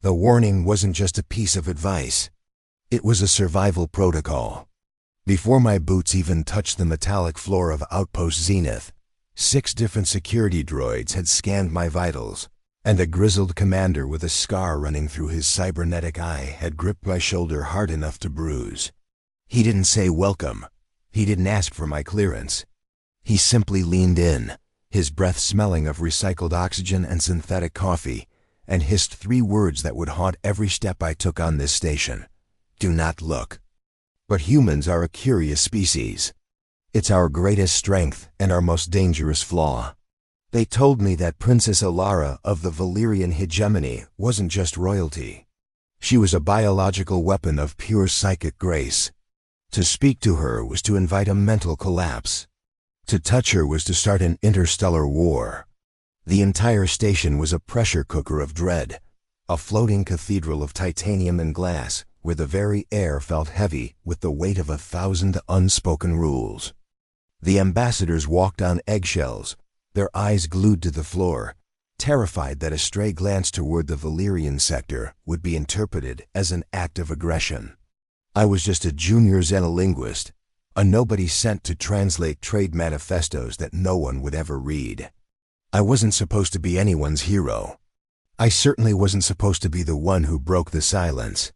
The warning wasn't just a piece of advice. It was a survival protocol. Before my boots even touched the metallic floor of Outpost Zenith, 6 different security droids had scanned my vitals, and a grizzled commander with a scar running through his cybernetic eye had gripped my shoulder hard enough to bruise. He didn't say welcome. He didn't ask for my clearance. He simply leaned in, his breath smelling of recycled oxygen and synthetic coffee, and hissed 3 words that would haunt every step I took on this station. Do not look. But humans are a curious species. It's our greatest strength and our most dangerous flaw. They told me that Princess Elara of the Valerion Hegemony wasn't just royalty. She was a biological weapon of pure psychic grace. To speak to her was to invite a mental collapse. To touch her was to start an interstellar war. The entire station was a pressure cooker of dread, a floating cathedral of titanium and glass where the very air felt heavy with the weight of 1,000 unspoken rules. The ambassadors walked on eggshells, their eyes glued to the floor, terrified that a stray glance toward the Valerian sector would be interpreted as an act of aggression. I was just a junior xenolinguist, a nobody sent to translate trade manifestos that no one would ever read. I wasn't supposed to be anyone's hero. I certainly wasn't supposed to be the one who broke the silence.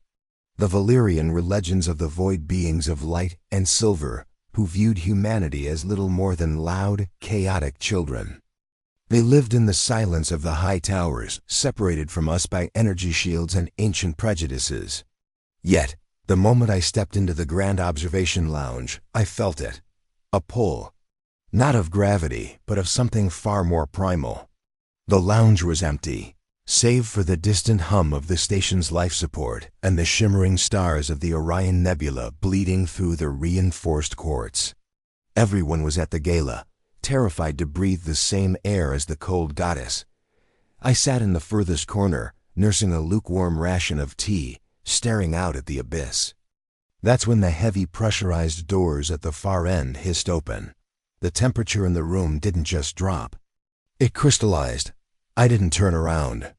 The Valerian were legends of the void beings of light and silver who viewed humanity as little more than loud, chaotic children. They lived in the silence of the high towers, separated from us by energy shields and ancient prejudices. Yet, the moment I stepped into the Grand Observation Lounge, I felt it. A pull. Not of gravity, but of something far more primal. The lounge was empty, save for the distant hum of the station's life support and the shimmering stars of the Orion Nebula bleeding through the reinforced quartz. Everyone was at the gala, terrified to breathe the same air as the cold goddess. I sat in the furthest corner, nursing a lukewarm ration of tea, staring out at the abyss. That's when the heavy pressurized doors at the far end hissed open. The temperature in the room didn't just drop. It crystallized. I didn't turn around.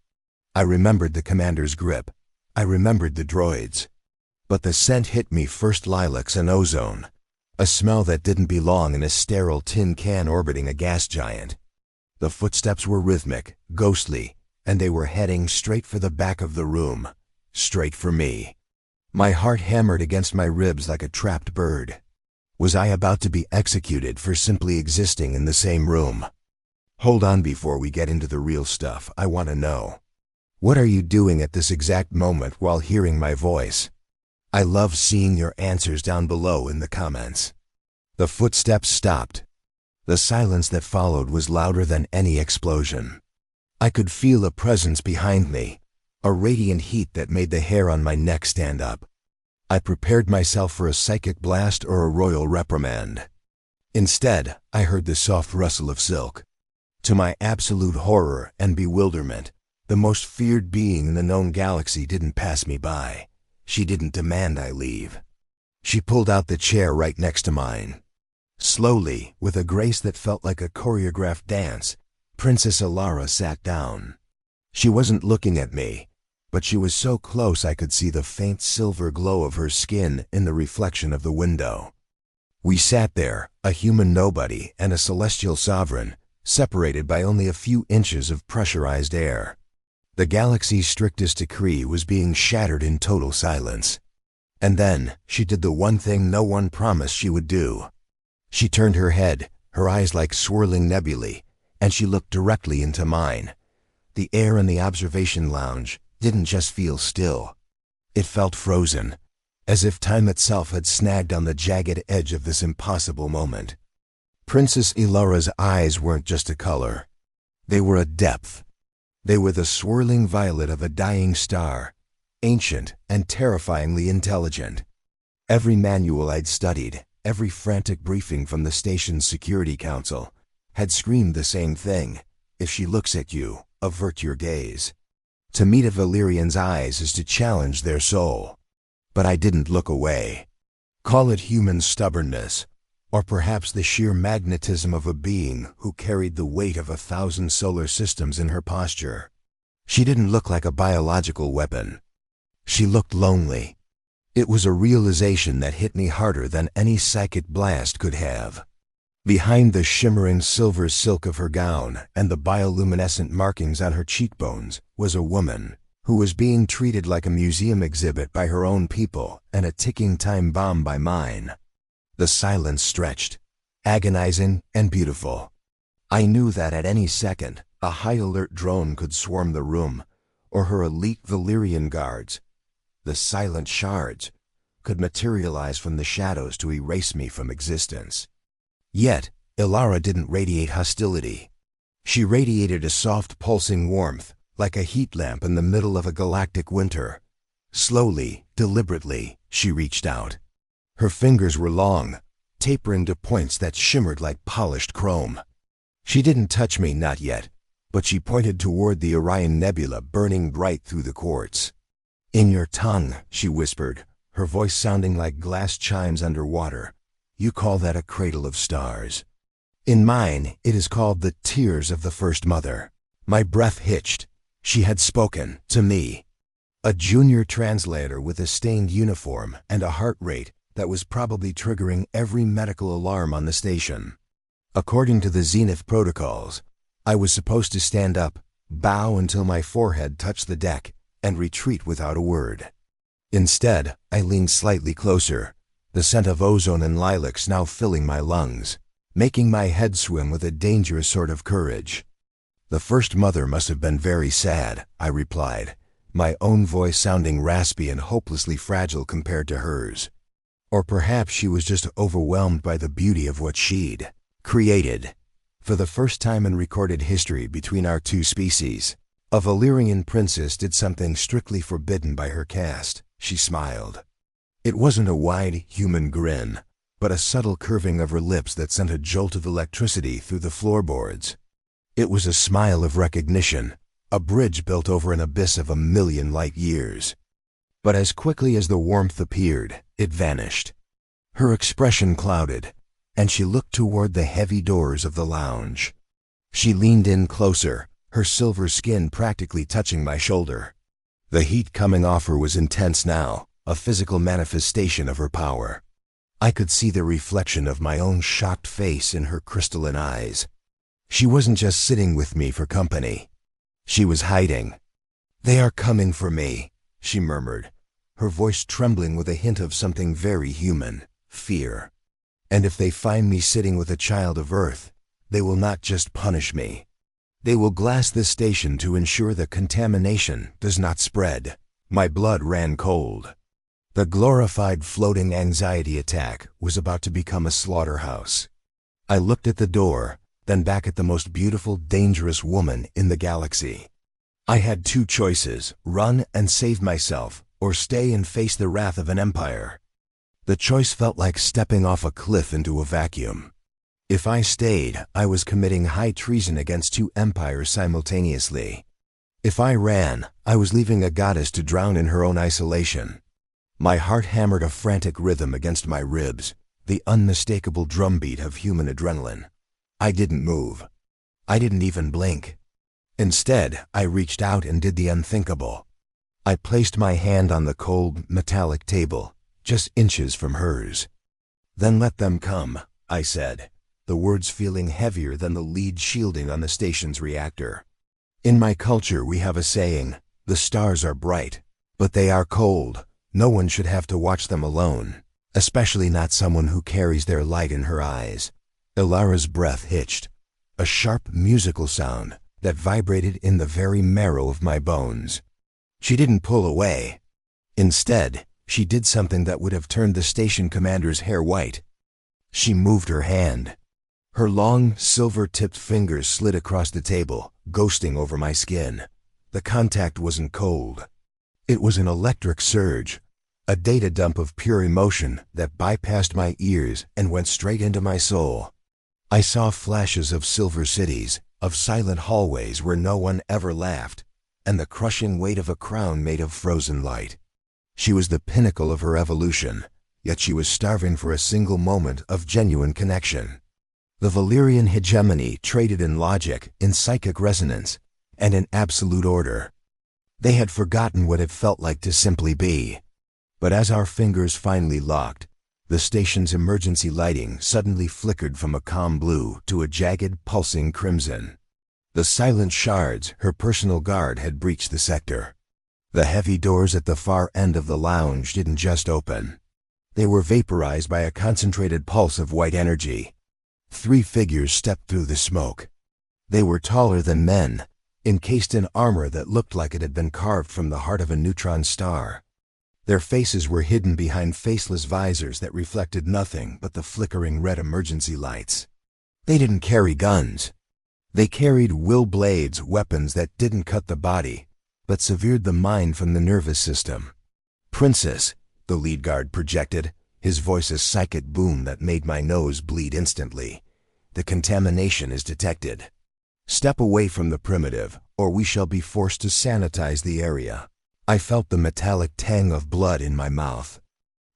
I remembered the commander's grip. I remembered the droids. But the scent hit me first: lilacs and ozone, a smell that didn't belong in a sterile tin can orbiting a gas giant. The footsteps were rhythmic, ghostly, and they were heading straight for the back of the room, straight for me. My heart hammered against my ribs like a trapped bird. Was I about to be executed for simply existing in the same room? Hold on before we get into the real stuff. I want to know. What are you doing at this exact moment while hearing my voice? I love seeing your answers down below in the comments. The footsteps stopped. The silence that followed was louder than any explosion. I could feel a presence behind me, a radiant heat that made the hair on my neck stand up. I prepared myself for a psychic blast or a royal reprimand. Instead, I heard the soft rustle of silk. To my absolute horror and bewilderment, the most feared being in the known galaxy didn't pass me by. She didn't demand I leave. She pulled out the chair right next to mine. Slowly, with a grace that felt like a choreographed dance, Princess Elara sat down. She wasn't looking at me, but she was so close I could see the faint silver glow of her skin in the reflection of the window. We sat there, a human nobody and a celestial sovereign, separated by only a few inches of pressurized air. The galaxy's strictest decree was being shattered in total silence. And then, she did the one thing no one promised she would do. She turned her head, her eyes like swirling nebulae, and she looked directly into mine. The air in the observation lounge didn't just feel still. It felt frozen, as if time itself had snagged on the jagged edge of this impossible moment. Princess Elara's eyes weren't just a color. They were a depth. They were the swirling violet of a dying star, ancient and terrifyingly intelligent. Every manual I'd studied, every frantic briefing from the station's Security Council, had screamed the same thing: if she looks at you, avert your gaze. To meet a Valerian's eyes is to challenge their soul. But I didn't look away. Call it human stubbornness, or perhaps the sheer magnetism of a being who carried the weight of 1,000 solar systems in her posture. She didn't look like a biological weapon. She looked lonely. It was a realization that hit me harder than any psychic blast could have. Behind the shimmering silver silk of her gown and the bioluminescent markings on her cheekbones was a woman who was being treated like a museum exhibit by her own people and a ticking time bomb by mine. The silence stretched, agonizing and beautiful. I knew that at any second, a high-alert drone could swarm the room, or her elite Valerion guards, the silent shards, could materialize from the shadows to erase me from existence. Yet, Elara didn't radiate hostility. She radiated a soft, pulsing warmth, like a heat lamp in the middle of a galactic winter. Slowly, deliberately, she reached out. Her fingers were long, tapering to points that shimmered like polished chrome. She didn't touch me, not yet, but she pointed toward the Orion Nebula burning bright through the quartz. "In your tongue," she whispered, her voice sounding like glass chimes underwater, "you call that a cradle of stars. In mine, it is called the tears of the First Mother." My breath hitched. She had spoken to me. A junior translator with a stained uniform and a heart rate that was probably triggering every medical alarm on the station. According to the Zenith protocols, I was supposed to stand up, bow until my forehead touched the deck, and retreat without a word. Instead, I leaned slightly closer, the scent of ozone and lilacs now filling my lungs, making my head swim with a dangerous sort of courage. "The First Mother must have been very sad," I replied, my own voice sounding raspy and hopelessly fragile compared to hers. Or perhaps she was just overwhelmed by the beauty of what she'd created. For the first time in recorded history between our two species, a Valerian princess did something strictly forbidden by her caste. She smiled. It wasn't a wide, human grin, but a subtle curving of her lips that sent a jolt of electricity through the floorboards. It was a smile of recognition, a bridge built over an abyss of 1,000,000 light years. But as quickly as the warmth appeared, it vanished. Her expression clouded, and she looked toward the heavy doors of the lounge. She leaned in closer, her silver skin practically touching my shoulder. The heat coming off her was intense now, a physical manifestation of her power. I could see the reflection of my own shocked face in her crystalline eyes. She wasn't just sitting with me for company. She was hiding. "They are coming for me," she murmured, her voice trembling with a hint of something very human, fear. "And if they find me sitting with a child of Earth, they will not just punish me. They will glass this station to ensure the contamination does not spread." My blood ran cold. The glorified floating anxiety attack was about to become a slaughterhouse. I looked at the door, then back at the most beautiful, dangerous woman in the galaxy. I had two choices: run and save myself, or stay and face the wrath of an empire. The choice felt like stepping off a cliff into a vacuum. If I stayed, I was committing high treason against two empires simultaneously. If I ran, I was leaving a goddess to drown in her own isolation. My heart hammered a frantic rhythm against my ribs, the unmistakable drumbeat of human adrenaline. I didn't move. I didn't even blink. Instead, I reached out and did the unthinkable. I placed my hand on the cold, metallic table, just inches from hers. "Then let them come," I said, the words feeling heavier than the lead shielding on the station's reactor. In my culture, we have a saying, "The stars are bright, but they are cold. No one should have to watch them alone, especially not someone who carries their light in her eyes." Elara's breath hitched, a sharp musical sound that vibrated in the very marrow of my bones. She didn't pull away. Instead, she did something that would have turned the station commander's hair white. She moved her hand. Her long, silver-tipped fingers slid across the table, ghosting over my skin. The contact wasn't cold. It was an electric surge, a data dump of pure emotion that bypassed my ears and went straight into my soul. I saw flashes of silver cities, of silent hallways where no one ever laughed, and the crushing weight of a crown made of frozen light. She was the pinnacle of her evolution, yet she was starving for a single moment of genuine connection. The Valerion Hegemony traded in logic, in psychic resonance, and in absolute order. They had forgotten what it felt like to simply be. But as our fingers finally locked, the station's emergency lighting suddenly flickered from a calm blue to a jagged, pulsing crimson. The silent shards, her personal guard, had breached the sector. The heavy doors at the far end of the lounge didn't just open. They were vaporized by a concentrated pulse of white energy. 3 figures stepped through the smoke. They were taller than men, encased in armor that looked like it had been carved from the heart of a neutron star. Their faces were hidden behind faceless visors that reflected nothing but the flickering red emergency lights. They didn't carry guns. They carried will blades, weapons that didn't cut the body, but severed the mind from the nervous system. "Princess," the lead guard projected, his voice a psychic boom that made my nose bleed instantly. "The contamination is detected. Step away from the primitive, or we shall be forced to sanitize the area." I felt the metallic tang of blood in my mouth.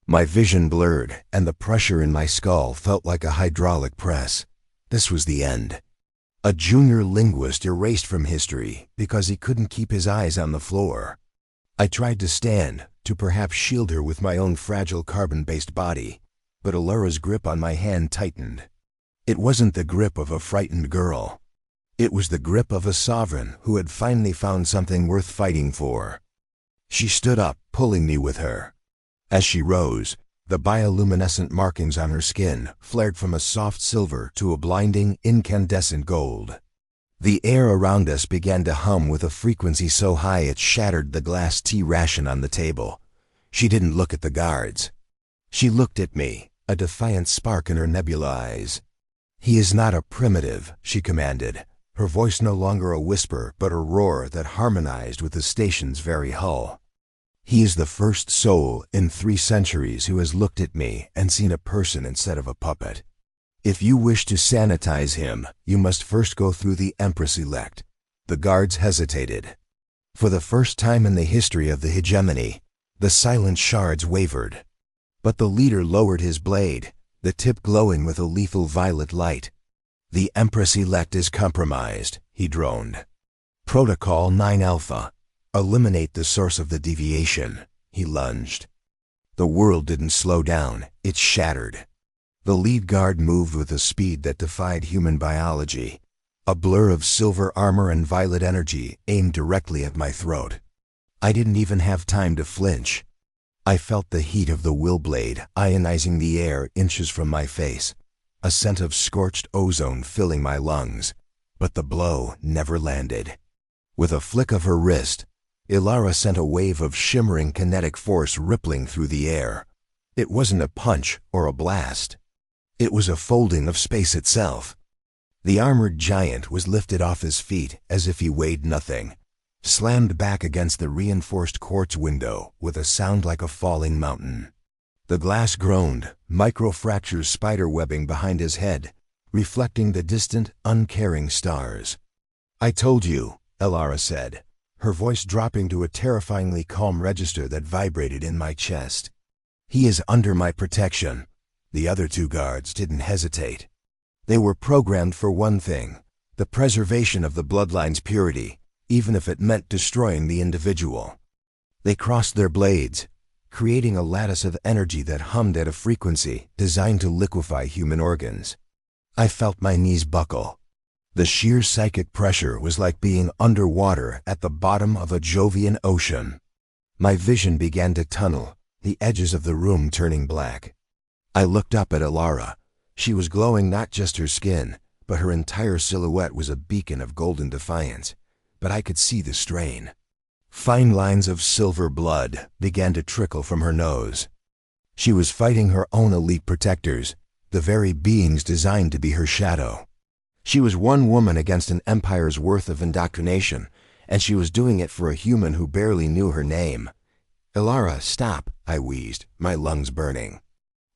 My vision blurred, and the pressure in my skull felt like a hydraulic press. This was the end. A junior linguist erased from history because he couldn't keep his eyes on the floor. I tried to stand, to perhaps shield her with my own fragile carbon-based body, but Elara's grip on my hand tightened. It wasn't the grip of a frightened girl. It was the grip of a sovereign who had finally found something worth fighting for. She stood up, pulling me with her. As she rose, the bioluminescent markings on her skin flared from a soft silver to a blinding, incandescent gold. The air around us began to hum with a frequency so high it shattered the glass tea ration on the table. She didn't look at the guards. She looked at me, a defiant spark in her nebula eyes. "He is not a primitive," she commanded, her voice no longer a whisper but a roar that harmonized with the station's very hull. "He is the first soul in 3 centuries who has looked at me and seen a person instead of a puppet. If you wish to sanitize him, you must first go through the Empress-elect." The guards hesitated. For the first time in the history of the hegemony, the silent shards wavered. But the leader lowered his blade, the tip glowing with a lethal violet light. "The Empress-elect is compromised," he droned. "Protocol 9 Alpha. Eliminate the source of the deviation," he lunged. The world didn't slow down, it shattered. The lead guard moved with a speed that defied human biology. A blur of silver armor and violet energy aimed directly at my throat. I didn't even have time to flinch. I felt the heat of the will blade ionizing the air inches from my face, a scent of scorched ozone filling my lungs. But the blow never landed. With a flick of her wrist, Elara sent a wave of shimmering kinetic force rippling through the air. It wasn't a punch or a blast. It was a folding of space itself. The armored giant was lifted off his feet as if he weighed nothing, slammed back against the reinforced quartz window with a sound like a falling mountain. The glass groaned, micro-fractures spiderwebbing behind his head, reflecting the distant, uncaring stars. "I told you," Elara said, her voice dropping to a terrifyingly calm register that vibrated in my chest. "He is under my protection." The other 2 guards didn't hesitate. They were programmed for one thing, the preservation of the bloodline's purity, even if it meant destroying the individual. They crossed their blades, creating a lattice of energy that hummed at a frequency designed to liquefy human organs. I felt my knees buckle. The sheer psychic pressure was like being underwater at the bottom of a Jovian ocean. My vision began to tunnel, the edges of the room turning black. I looked up at Elara. She was glowing, not just her skin, but her entire silhouette was a beacon of golden defiance. But I could see the strain. Fine lines of silver blood began to trickle from her nose. She was fighting her own elite protectors, the very beings designed to be her shadow. She was one woman against an empire's worth of indoctrination, and she was doing it for a human who barely knew her name. "Elara, stop," I wheezed, my lungs burning.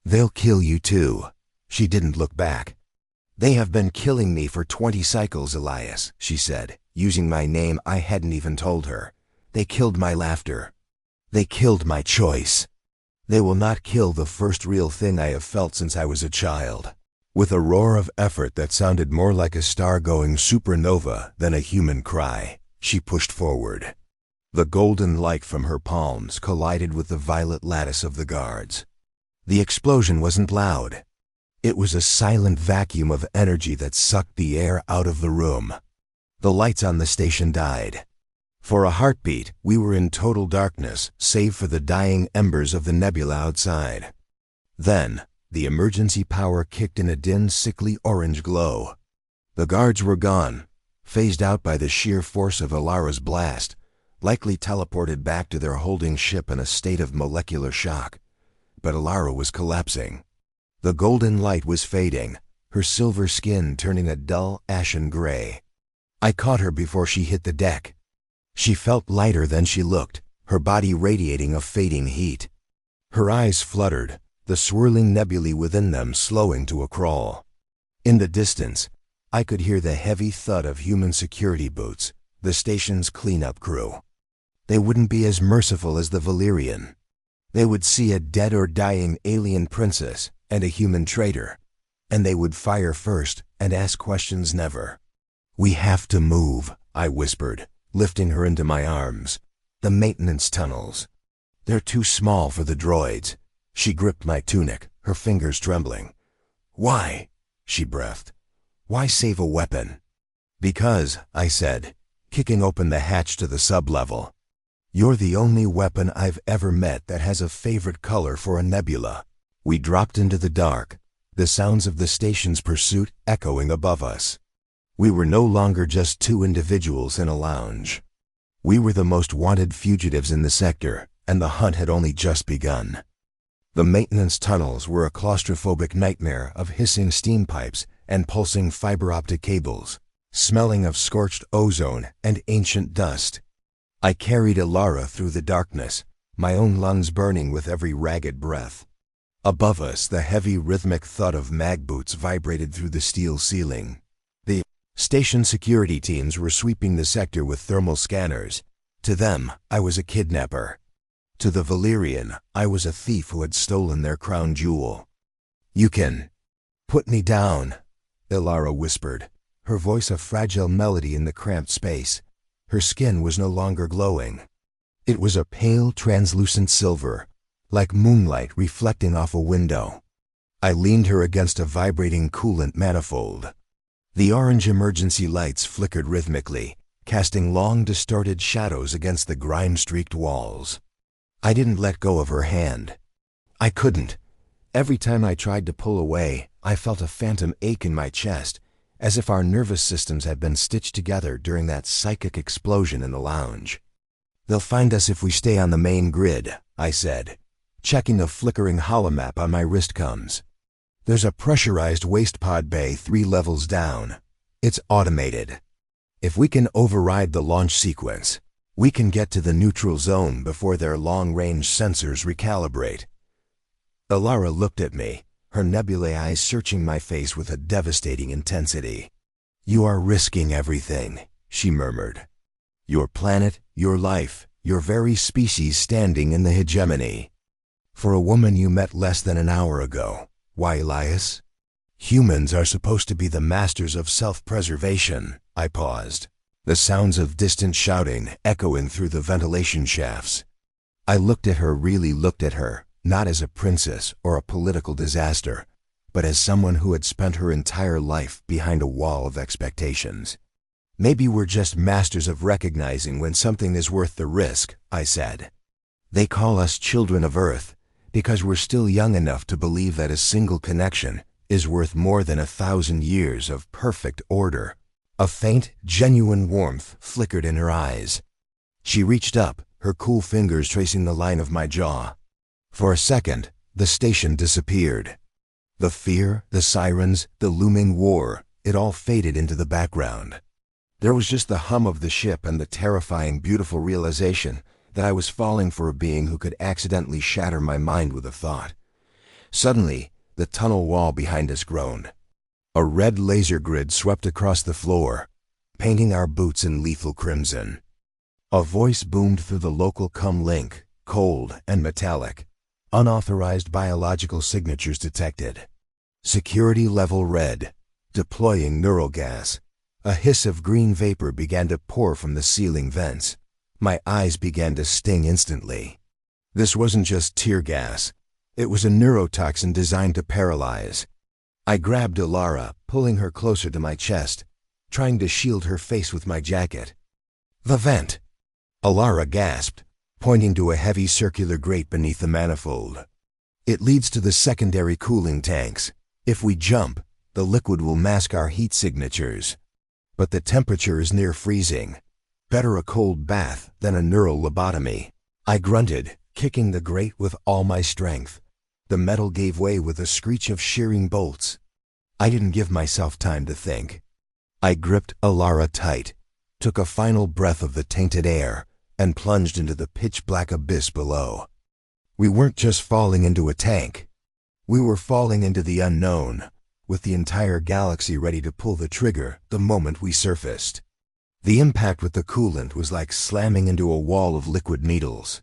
"They'll kill you too." She didn't look back. "They have been killing me for 20 cycles, Elias," she said, using my name I hadn't even told her. "They killed my laughter. They killed my choice. They will not kill the first real thing I have felt since I was a child." With a roar of effort that sounded more like a star-going supernova than a human cry, she pushed forward. The golden light from her palms collided with the violet lattice of the guards. The explosion wasn't loud. It was a silent vacuum of energy that sucked the air out of the room. The lights on the station died. For a heartbeat, we were in total darkness, save for the dying embers of the nebula outside. Then, the emergency power kicked in a dim, sickly orange glow. The guards were gone, phased out by the sheer force of Elara's blast, likely teleported back to their holding ship in a state of molecular shock. But Elara was collapsing. The golden light was fading, her silver skin turning a dull, ashen gray. I caught her before she hit the deck. She felt lighter than she looked, her body radiating a fading heat. Her eyes fluttered, the swirling nebulae within them slowing to a crawl. In the distance, I could hear the heavy thud of human security boots, the station's cleanup crew. They wouldn't be as merciful as the Valerion. They would see a dead or dying alien princess and a human traitor, and they would fire first and ask questions never. "We have to move," I whispered, lifting her into my arms. "The maintenance tunnels. They're too small for the droids." She gripped my tunic, her fingers trembling. "Why?" she breathed. "Why save a weapon?" "Because," I said, kicking open the hatch to the sub-level. "You're the only weapon I've ever met that has a favorite color for a nebula." We dropped into the dark, the sounds of the station's pursuit echoing above us. We were no longer just two individuals in a lounge. We were the most wanted fugitives in the sector, and the hunt had only just begun. The maintenance tunnels were a claustrophobic nightmare of hissing steam pipes and pulsing fiber-optic cables, smelling of scorched ozone and ancient dust. I carried Elara through the darkness, my own lungs burning with every ragged breath. Above us, the heavy rhythmic thud of mag boots vibrated through the steel ceiling. The station security teams were sweeping the sector with thermal scanners. To them, I was a kidnapper. To the Valerion, I was a thief who had stolen their crown jewel. "You can put me down," Elara whispered, her voice a fragile melody in the cramped space. Her skin was no longer glowing. It was a pale, translucent silver, like moonlight reflecting off a window. I leaned her against a vibrating coolant manifold. The orange emergency lights flickered rhythmically, casting long, distorted shadows against the grime-streaked walls. I didn't let go of her hand. I couldn't. Every time I tried to pull away, I felt a phantom ache in my chest, as if our nervous systems had been stitched together during that psychic explosion in the lounge. "They'll find us if we stay on the main grid," I said, checking the flickering holomap on my wrist combs. "There's a pressurized waste pod bay 3 levels down. It's automated. If we can override the launch sequence, we can get to the neutral zone before their long-range sensors recalibrate." Elara looked at me, her nebulae eyes searching my face with a devastating intensity. "You are risking everything," she murmured. "Your planet, your life, your very species standing in the hegemony. For a woman you met less than an hour ago. Why, Elias? Humans are supposed to be the masters of self-preservation." I paused, the sounds of distant shouting echoing through the ventilation shafts. I really looked at her, not as a princess or a political disaster, but as someone who had spent her entire life behind a wall of expectations. "Maybe we're just masters of recognizing when something is worth the risk," I said. "They call us children of Earth because we're still young enough to believe that a single connection is worth more than 1,000 years of perfect order." A faint, genuine warmth flickered in her eyes. She reached up, her cool fingers tracing the line of my jaw. For a second, the station disappeared. The fear, the sirens, the looming war, it all faded into the background. There was just the hum of the ship and the terrifying, beautiful realization that I was falling for a being who could accidentally shatter my mind with a thought. Suddenly, the tunnel wall behind us groaned. A red laser grid swept across the floor, painting our boots in lethal crimson. A voice boomed through the local com link, cold and metallic. "Unauthorized biological signatures detected. Security level red. Deploying neural gas." A hiss of green vapor began to pour from the ceiling vents. My eyes began to sting instantly. This wasn't just tear gas. It was a neurotoxin designed to paralyze. I grabbed Elara, pulling her closer to my chest, trying to shield her face with my jacket. "The vent!" Elara gasped, pointing to a heavy circular grate beneath the manifold. "It leads to the secondary cooling tanks. If we jump, the liquid will mask our heat signatures. But the temperature is near freezing. Better a cold bath than a neural lobotomy." I grunted, kicking the grate with all my strength. The metal gave way with a screech of shearing bolts. I didn't give myself time to think. I gripped Elara tight, took a final breath of the tainted air, and plunged into the pitch-black abyss below. We weren't just falling into a tank. We were falling into the unknown, with the entire galaxy ready to pull the trigger the moment we surfaced. The impact with the coolant was like slamming into a wall of liquid needles.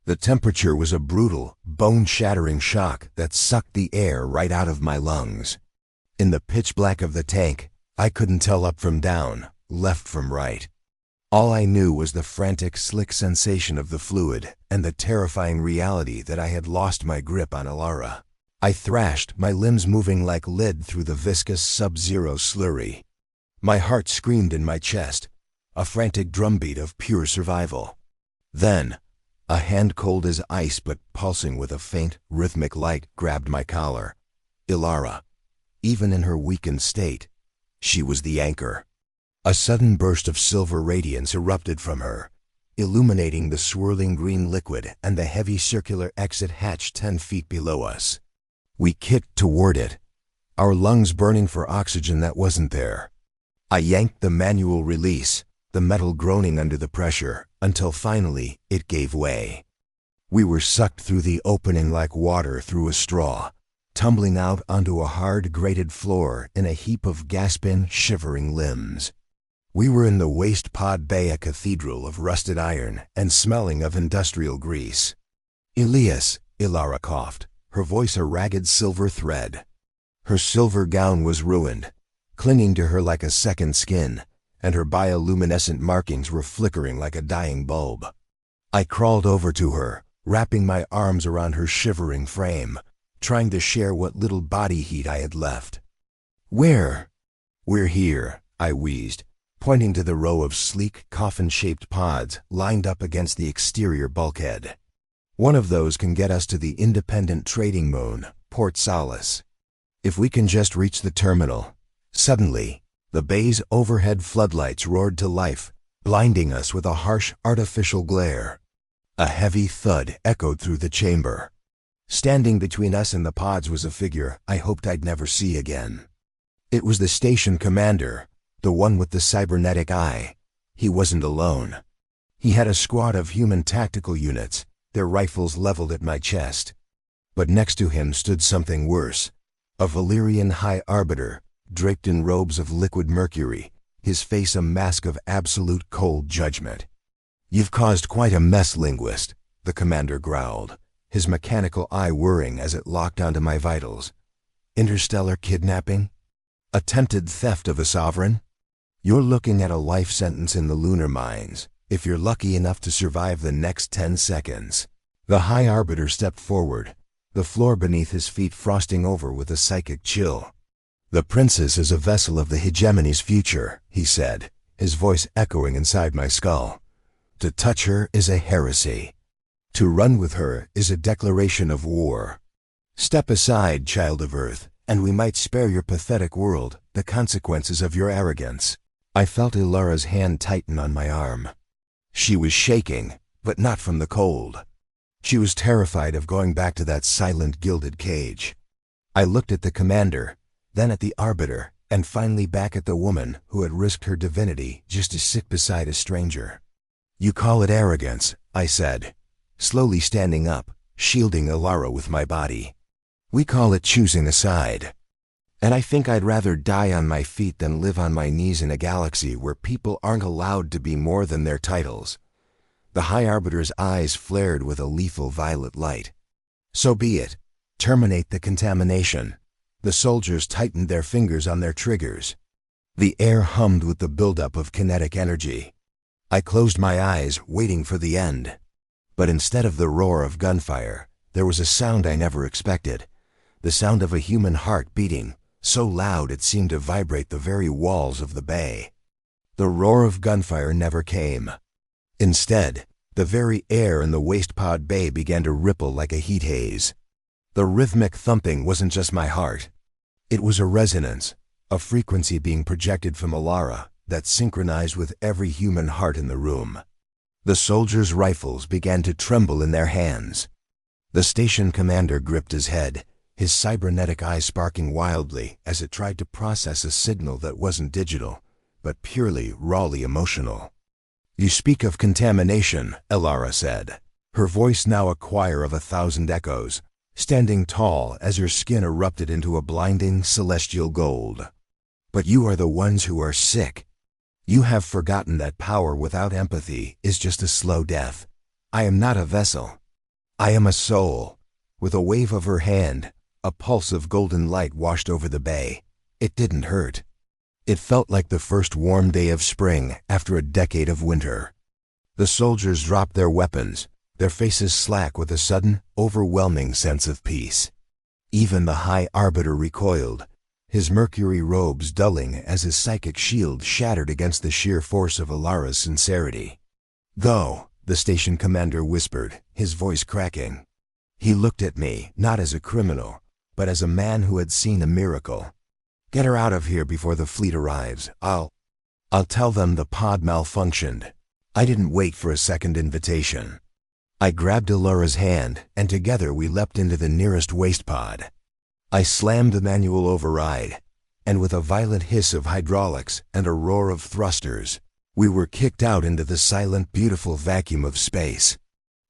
The temperature was a brutal, bone-shattering shock that sucked the air right out of my lungs. In the pitch black of the tank, I couldn't tell up from down, left from right. All I knew was the frantic, slick sensation of the fluid and the terrifying reality that I had lost my grip on Elara. I thrashed, my limbs moving like lead through the viscous sub-zero slurry. My heart screamed in my chest, a frantic drumbeat of pure survival. Then, a hand cold as ice but pulsing with a faint, rhythmic light grabbed my collar. Elara. Even in her weakened state, she was the anchor. A sudden burst of silver radiance erupted from her, illuminating the swirling green liquid and the heavy circular exit hatch 10 feet below us. We kicked toward it, our lungs burning for oxygen that wasn't there. I yanked the manual release, the metal groaning under the pressure, until finally it gave way. We were sucked through the opening like water through a straw, tumbling out onto a hard, grated floor in a heap of gasping, shivering limbs. We were in the waste pod bay, a cathedral of rusted iron and smelling of industrial grease. "Elias," Elara coughed, her voice a ragged silver thread. Her silver gown was ruined, clinging to her like a second skin, and her bioluminescent markings were flickering like a dying bulb. I crawled over to her, wrapping my arms around her shivering frame, trying to share what little body heat I had left. "Where?" "We're here," I wheezed, pointing to the row of sleek, coffin-shaped pods lined up against the exterior bulkhead. "One of those can get us to the independent trading moon, Port Solace. If we can just reach the terminal." Suddenly, the bay's overhead floodlights roared to life, blinding us with a harsh, artificial glare. A heavy thud echoed through the chamber. Standing between us and the pods was a figure I hoped I'd never see again. It was the station commander, the one with the cybernetic eye. He wasn't alone. He had a squad of human tactical units, their rifles leveled at my chest. But next to him stood something worse, a Valerion High Arbiter, draped in robes of liquid mercury, his face a mask of absolute cold judgment. "You've caused quite a mess, linguist," the commander growled, his mechanical eye whirring as it locked onto my vitals. "Interstellar kidnapping? Attempted theft of a sovereign? You're looking at a life sentence in the lunar mines, if you're lucky enough to survive the next 10 seconds. The High Arbiter stepped forward, the floor beneath his feet frosting over with a psychic chill. "The princess is a vessel of the hegemony's future," he said, his voice echoing inside my skull. "To touch her is a heresy. To run with her is a declaration of war. Step aside, child of Earth, and we might spare your pathetic world the consequences of your arrogance." I felt Elara's hand tighten on my arm. She was shaking, but not from the cold. She was terrified of going back to that silent, gilded cage. I looked at the commander, then at the Arbiter, and finally back at the woman who had risked her divinity just to sit beside a stranger. "You call it arrogance," I said, slowly standing up, shielding Elara with my body. "We call it choosing a side. And I think I'd rather die on my feet than live on my knees in a galaxy where people aren't allowed to be more than their titles." The High Arbiter's eyes flared with a lethal violet light. "So be it. Terminate the contamination." The soldiers tightened their fingers on their triggers. The air hummed with the buildup of kinetic energy. I closed my eyes, waiting for the end. But instead of the roar of gunfire, there was a sound I never expected. The sound of a human heart beating, so loud it seemed to vibrate the very walls of the bay. The roar of gunfire never came. Instead, the very air in the waste pod bay began to ripple like a heat haze. The rhythmic thumping wasn't just my heart. It was a resonance, a frequency being projected from Elara that synchronized with every human heart in the room. The soldiers' rifles began to tremble in their hands. The station commander gripped his head, his cybernetic eyes sparking wildly as it tried to process a signal that wasn't digital, but purely, rawly emotional. "You speak of contamination," Elara said, her voice now a choir of 1,000 echoes, standing tall as her skin erupted into a blinding celestial gold. "But you are the ones who are sick. You have forgotten that power without empathy is just a slow death. I am not a vessel. I am a soul." With a wave of her hand, a pulse of golden light washed over the bay. It didn't hurt. It felt like the first warm day of spring after a decade of winter. The soldiers dropped their weapons, their faces slack with a sudden, overwhelming sense of peace. Even the High Arbiter recoiled, his mercury robes dulling as his psychic shield shattered against the sheer force of Elara's sincerity. "Go," the station commander whispered, his voice cracking. He looked at me, not as a criminal, but as a man who had seen a miracle. "Get her out of here before the fleet arrives. I'll tell them the pod malfunctioned." I didn't wait for a second invitation. I grabbed Elara's hand, and together we leapt into the nearest waste pod. I slammed the manual override, and with a violent hiss of hydraulics and a roar of thrusters, we were kicked out into the silent, beautiful vacuum of space.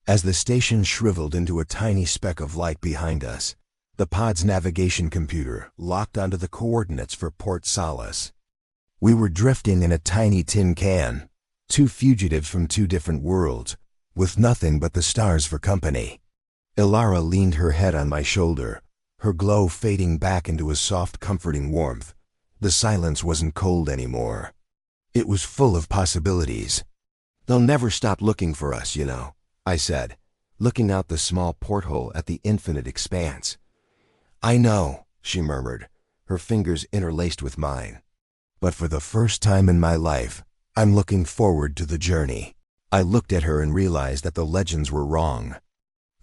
As the station shriveled into a tiny speck of light behind us, the pod's navigation computer locked onto the coordinates for Port Solace. We were drifting in a tiny tin can, two fugitives from two different worlds, with nothing but the stars for company. Elara leaned her head on my shoulder, her glow fading back into a soft, comforting warmth. The silence wasn't cold anymore. It was full of possibilities. "They'll never stop looking for us, you know," I said, looking out the small porthole at the infinite expanse. "I know," she murmured, her fingers interlaced with mine. "But for the first time in my life, I'm looking forward to the journey." I looked at her and realized that the legends were wrong.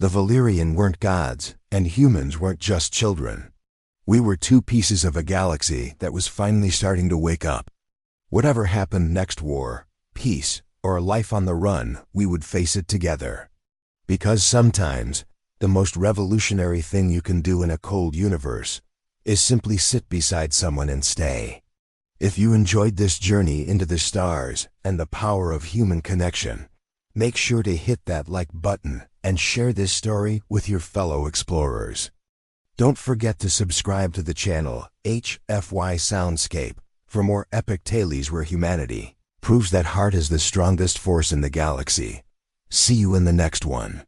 The Valerion weren't gods, and humans weren't just children. We were two pieces of a galaxy that was finally starting to wake up. Whatever happened next, war, peace, or life on the run, we would face it together. Because sometimes, the most revolutionary thing you can do in a cold universe is simply sit beside someone and stay. If you enjoyed this journey into the stars and the power of human connection, make sure to hit that like button and share this story with your fellow explorers. Don't forget to subscribe to the channel HFY Scape for more epic tales where humanity proves that heart is the strongest force in the galaxy. See you in the next one.